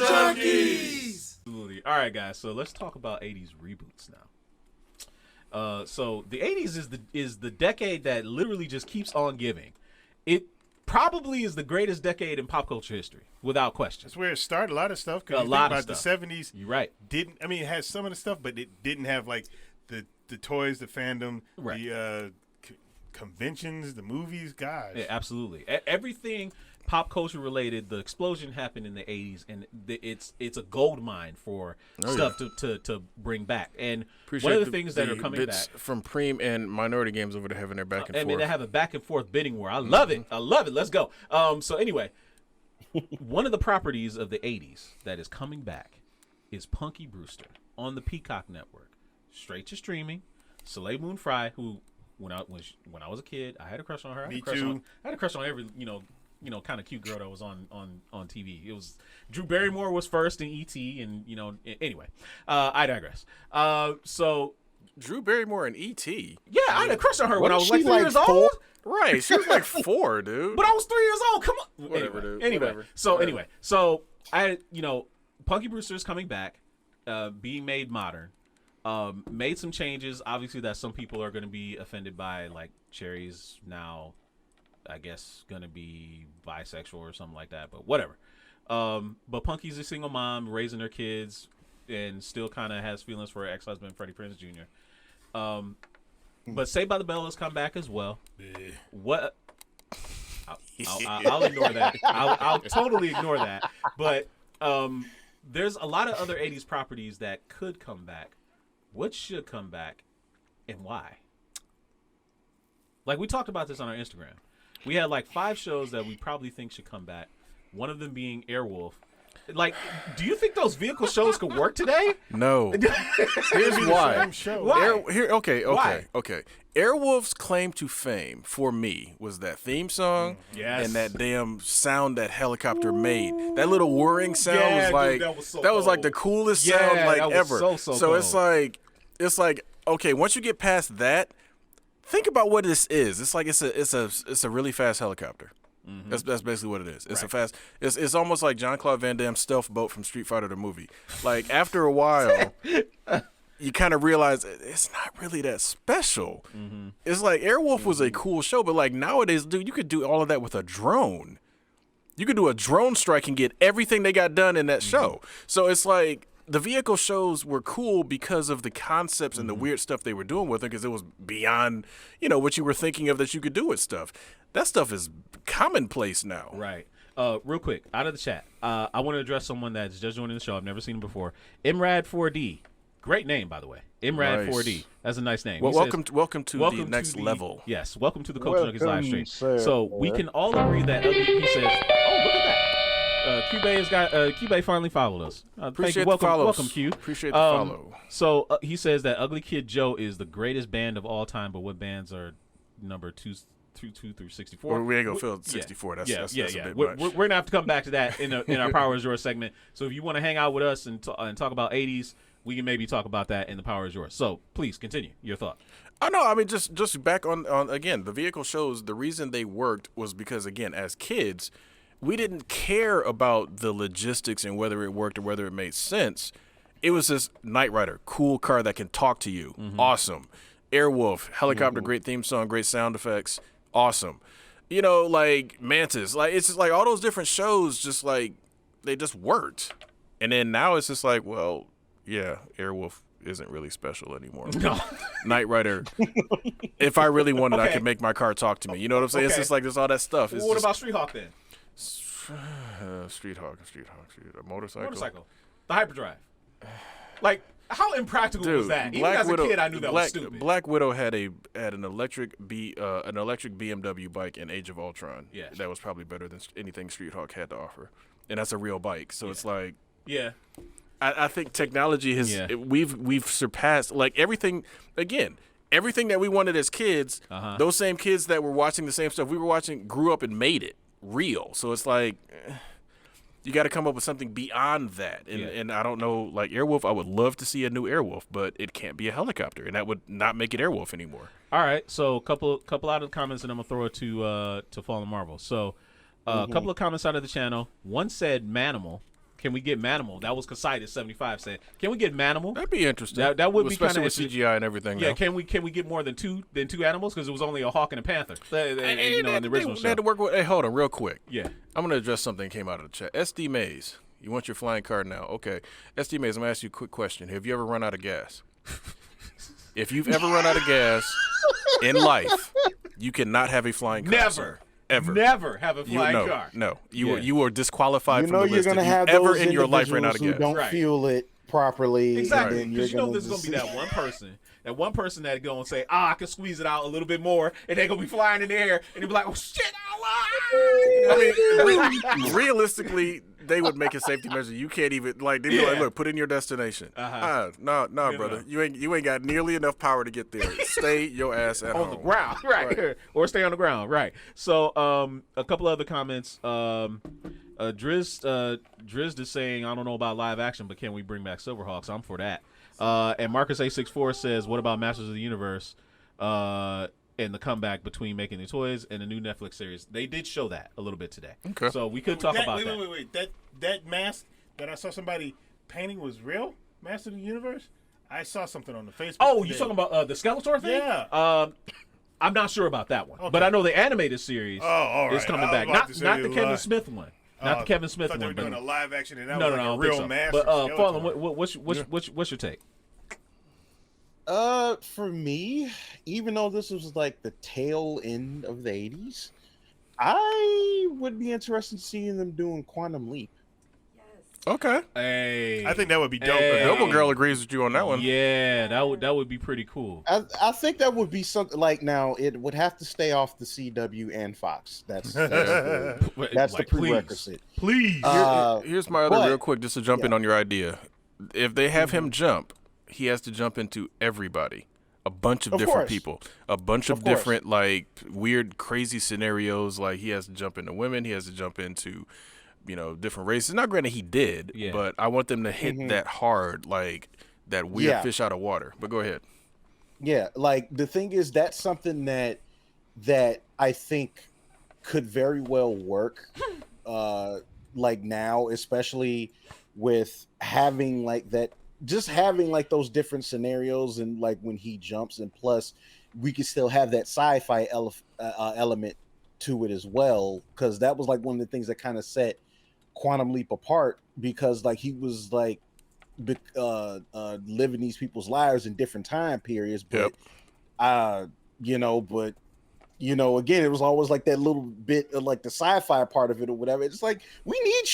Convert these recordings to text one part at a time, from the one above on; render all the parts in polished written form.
Junkies! Absolutely. All right, guys. So let's talk about 80s reboots now. So the 80s is the decade that literally just keeps on giving. It probably is the greatest decade in pop culture history, without question. That's where it started. A lot of stuff. Because the 70s. You're right. It had some of the stuff, but it didn't have like the toys, the fandom, right. the conventions, the movies. Gosh. Yeah, absolutely. Everything pop culture related, the explosion happened in the 80s, and it's a gold mine for stuff to bring back. And Appreciate one of the things that are coming back from Preem and Minority Games over there having their back and forth. I mean, they have a back and forth bidding war. I love it. I love it. Let's go. So anyway, one of the properties of the 80s that is coming back is Punky Brewster on the Peacock Network, straight to streaming. Soleil Moon Frye, who when I was a kid, I had a crush on her. Me too. I had a crush on every kind of cute girl that was on TV. It was Drew Barrymore was first in E.T. and anyway, I digress. So Drew Barrymore in E.T. Yeah, I had a crush on her when I was like 3 years old. Right, she was like 4, dude. But I was 3 years old. Come on. Whatever, dude. Anyway, Whatever. so I Punky Brewster is coming back, being made modern. Made some changes, obviously, that some people are going to be offended by, like Cherry's now, I guess, going to be bisexual or something like that, but whatever. But Punky's a single mom raising her kids and still kind of has feelings for her ex-husband, Freddie Prinze Jr. But Saved by the Bell has come back as well. What? I'll ignore that. I'll totally ignore that. But there's a lot of other 80s properties that could come back. What should come back and why? Like, we talked about this on our Instagram. We had like 5 shows that we probably think should come back. One of them being Airwolf. Like, do you think those vehicle shows could work today? No. Here's why. Why? Okay. Airwolf's claim to fame for me was that theme song and that damn sound that helicopter made. That little whirring sound was like that was like the coolest sound ever. So it's like okay, once you get past that, think about what this is. It's like it's a really fast helicopter. Mm-hmm. That's basically what it is. It's a fast. It's almost like Jean-Claude Van Damme's stealth boat from Street Fighter the movie. Like after a while, you kind of realize it's not really that special. Mm-hmm. It's like Airwolf was a cool show, but like nowadays, dude, you could do all of that with a drone. You could do a drone strike and get everything they got done in that show. So it's like the vehicle shows were cool because of the concepts and the weird stuff they were doing with it, because it was beyond, what you were thinking of that you could do with stuff. That stuff is commonplace now. Right. Real quick, out of the chat, I want to address someone that's just joining the show. I've never seen him before. Imrad4D. Great name, by the way. Imrad4D. That's a nice name. Well, welcome to the next level. Yes, welcome to the Coach Junkies live stream. So we can all agree that he says, oh, look at that. Cube finally followed us. Appreciate welcome, the follows. Welcome, Q. Appreciate the follow. So he says that Ugly Kid Joe is the greatest band of all time, but what bands are number 2 through 64? Well, we ain't gonna fill 64. That's a bit much. We're gonna have to come back to that in our Power is Yours segment. So if you want to hang out with us and talk about 80s, we can maybe talk about that in the Power is Yours. So please continue your thought. I know. I mean, just back on again, the vehicle shows. The reason they worked was because, again, as kids, we didn't care about the logistics and whether it worked or whether it made sense. It was this Knight Rider, cool car that can talk to you. Mm-hmm. Awesome. Airwolf, helicopter, great theme song, great sound effects. Awesome. Like Mantis. Like, it's just like all those different shows just like they just worked. And then now it's just like, well, yeah, Airwolf isn't really special anymore. No. Knight Rider. If I really wanted, I could make my car talk to me. You know what I'm saying? Okay. It's just like there's all that stuff. Well, what about Street Hawk then? Street Hawk, a motorcycle. The hyperdrive. Like, how impractical was that? Even as a kid, I knew that was stupid. Black Widow had an electric BMW bike in Age of Ultron. Yeah. That was probably better than anything Street Hawk had to offer, and that's a real bike. So it's like, I think technology has we've surpassed like everything. Again, everything that we wanted as kids. Those same kids that were watching the same stuff we were watching grew up and made it real. So it's like you got to come up with something beyond that. And I don't know, like Airwolf, I would love to see a new Airwolf, but it can't be a helicopter, and that would not make it Airwolf anymore. All right, so a couple out of the comments, and I'm gonna throw it to Fallen Marvel. So a couple of comments out of the channel. One said Manimal Can we get Manimal? That was Casitas 75 saying. Can we get Manimal? That'd be interesting. That would be kind of with CGI and everything. Yeah, now. can we get more than two animals? Because it was only a hawk and a panther. In the original show. They had to work with. Hey, hold on, real quick. Yeah, I'm gonna address something that came out of the chat. SD Mays, you want your flying card now? Okay, SD Mays, I'm gonna ask you a quick question. Have you ever run out of gas? If you've ever run out of gas in life, you cannot have a flying car. never. Sir. Ever. Never have a flying car. No, you are disqualified from the you're list. gonna if have you ever those in your life ran out of who gas. don't fuel it properly. Exactly, and because then you're there's gonna be that one person that go and say, I can squeeze it out a little bit more, and they're gonna be flying in the air, and they'll be like, oh shit, I mean, realistically, they would make a safety measure. You can't even they'd be like, look, put in your destination. No, brother, you ain't got nearly enough power to get there. Stay your ass at home. On the ground, right. Or stay on the ground, right. So a couple other comments. Drizzt is saying, I don't know about live action, but can we bring back Silverhawks? I'm for that. And Marcus A64 says, what about Masters of the Universe and the comeback between making the toys and the new Netflix series? They did show that a little bit today. Okay. So we could talk about that. Wait. That mask that I saw somebody painting was real? Master of the Universe? I saw something on the Facebook. Oh, today. you talking about the Skeletor thing? Yeah. I'm not sure about that one. Okay. But I know the animated series all right. is coming back. Not the Kevin Smith one. Not the Kevin Smith I thought one. they were doing a live action and that No, was I like a don't real think so. mask. But Fallen, what's your take? For me, even though this was like the tail end of the 80s, I would be interested in seeing them doing Quantum Leap. Okay. Hey, I think that would be dope. Hey. Noble Girl agrees with you on that one. Yeah, that would be pretty cool. I think that would be something like, now it would have to stay off the CW and Fox. That's the prerequisite. Please. Here's my other real quick, just to jump in on your idea. If they have him jump, he has to jump into everybody. A bunch of different people. A bunch of different, like, weird, crazy scenarios. Like, he has to jump into women. He has to jump into, different races. Now, granted, he did, but I want them to hit that hard, like, that weird fish out of water. But go ahead. Yeah, like, the thing is, that's something that I think could very well work, like, now, especially with having, like, that, just having, like, those different scenarios and, like, when he jumps, and plus, we can still have that sci-fi element to it as well, because that was, like, one of the things that kind of set Quantum Leap apart, because, like, he was, like, living these people's lives in different time periods, but again, it was always like that little bit of, like, the sci-fi part of it or whatever. It's like we need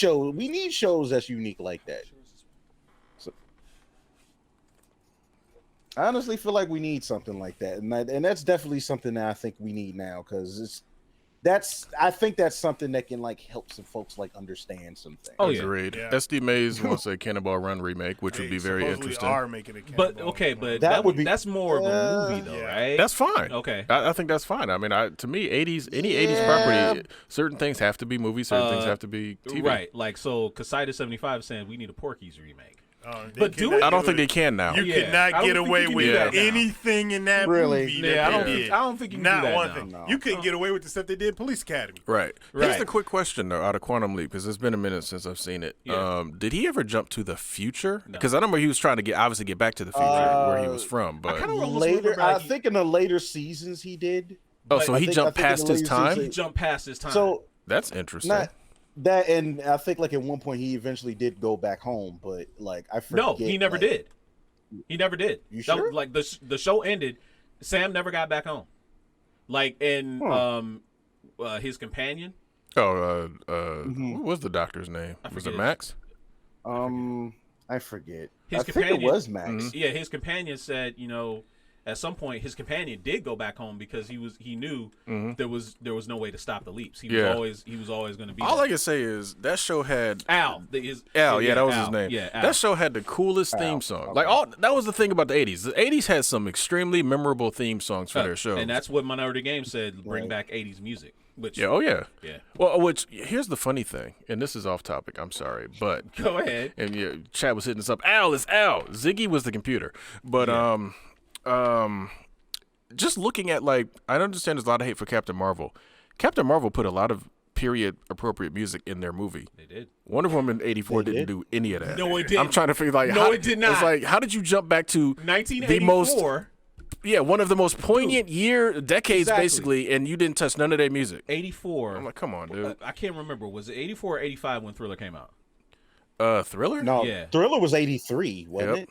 shows that's unique like that. So I honestly feel like we need something like that, and that's definitely something that I think we need now, because I think that's something that can, like, help some folks, like, understand some things. Oh, yeah. Agreed. Yeah. SD Mays wants a Cannonball Run remake, which would be very interesting. Are making a that's more of a movie, though, right? That's fine. Okay. I think that's fine. I mean, to me, any 80s property, certain things have to be movies, certain things have to be TV. Right. Like, so Casitas 75 is saying we need a Porky's remake. But I don't think they can now. You cannot get away with anything in that movie. Yeah, I don't think you can do that one now. thing. No. You couldn't get away with the stuff they did Police Academy. Right. Here's the quick question, though, out of Quantum Leap, because it's been a minute since I've seen it. Yeah. Did he ever jump to the future? No. Because I remember he was trying to get back to the future where he was from. But I think in the later seasons he did. So he jumped past his time? He jumped past his time. So that's interesting. That, and I think, like, at one point he eventually did go back home, but, like, I forget. No, he never did. He never did. You sure? Like, the show ended. Sam never got back home. Like, and his companion. What was the doctor's name? Was it Max? I forget. His I companion, think it was Max. Mm-hmm. Yeah, his companion said, at some point his companion did go back home because he knew there was no way to stop the leaps. He was always going to be. All there. I can say is that show had Al. That was his name. Yeah, Al. That show had the coolest theme song. Okay. Like that was the thing about the 80s. The 80s had some extremely memorable theme songs for their shows. And that's what Minority Game said, bring back 80s music. Which, yeah. Yeah. Well, here's the funny thing, and this is off topic. I'm sorry, but go ahead. And Chad was hitting us up. Al, it's Al. Ziggy was the computer, but just looking at, like, I understand there's a lot of hate for Captain Marvel. Captain Marvel put a lot of period appropriate music in their movie. They did. Wonder Woman 84 didn't do any of that. No, it didn't. I'm trying to figure it did not. It's like, how did you jump back to 1984? one of the most poignant decades, basically, and you didn't touch none of their music. 84. I'm like, come on, dude. I can't remember. Was it 84 or 85 when Thriller came out? Thriller? No, Yeah. Thriller was 83, wasn't it?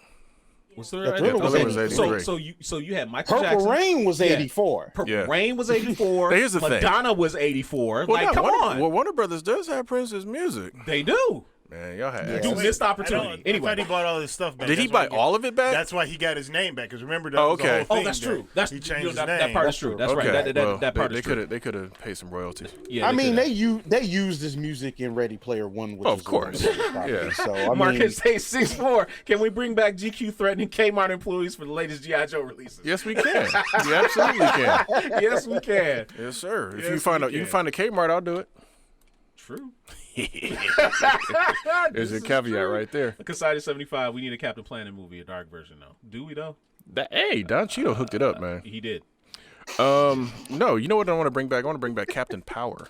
Was Thriller? Thriller was 83. So you had Michael Purple Jackson. Rain was 84. Purple Rain was 84. Here's the thing. Madonna was 84. Come on. Well, Warner Brothers does have Prince's music. They do. Man, y'all had Yeah. You missed opportunity. Anyway, I thought he bought all this stuff back. Did he That's why buy all of it back? That's why he got his name back. Because remember, that Oh, was the okay. whole thing. That's true. That's he changed his that name. part is true. That's right. That part is true. They could have paid some royalties. Yeah, I mean, they used his music in Ready Player One, which of course. Yeah. So I Marcus Hayes 64. Can we bring back GQ threatening Kmart employees for the latest G.I. Joe releases? Yes, we can. We absolutely can. Yes, we can. Yes, sir. If Yes, you find we you can can. find a Kmart, I'll do it. True. There's your caveat right there. Casada 75. We need a Captain Planet movie, a dark version though. Do we though? Hey, Don Cheadle hooked it up, man. He did. No, you know what I want to bring back? I want to bring back Captain Power.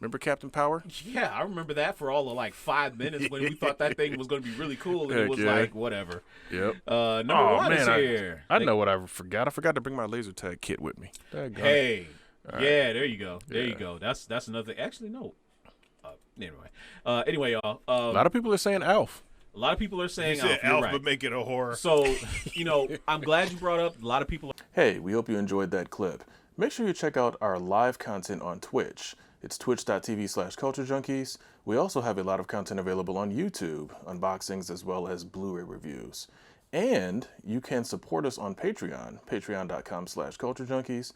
Remember Captain Power? Yeah, I remember that for all of like 5 minutes when we thought that thing was going to be really cool, and it was like whatever. Yep. Number one is here. I know what I forgot. I forgot to bring my laser tag kit with me. Hey, yeah, there you go. There you go. That's another. Actually, no. Anyway, y'all. A lot of people are saying Alf. A lot of people are saying He said Alf. You're Alf, right. but make it a horror. So, I'm glad you brought up. A lot of people. Hey, we hope you enjoyed that clip. Make sure you check out our live content on Twitch. It's twitch.tv/culturejunkies. We also have a lot of content available on YouTube, unboxings as well as Blu-ray reviews. And you can support us on Patreon, patreon.com/culturejunkies.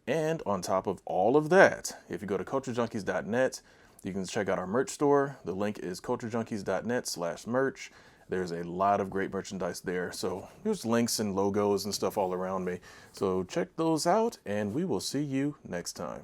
And on top of all of that, if you go to culturejunkies.net, you can check out our merch store. The link is culturejunkies.net/merch. There's a lot of great merchandise there. So there's links and logos and stuff all around me. So check those out, and we will see you next time.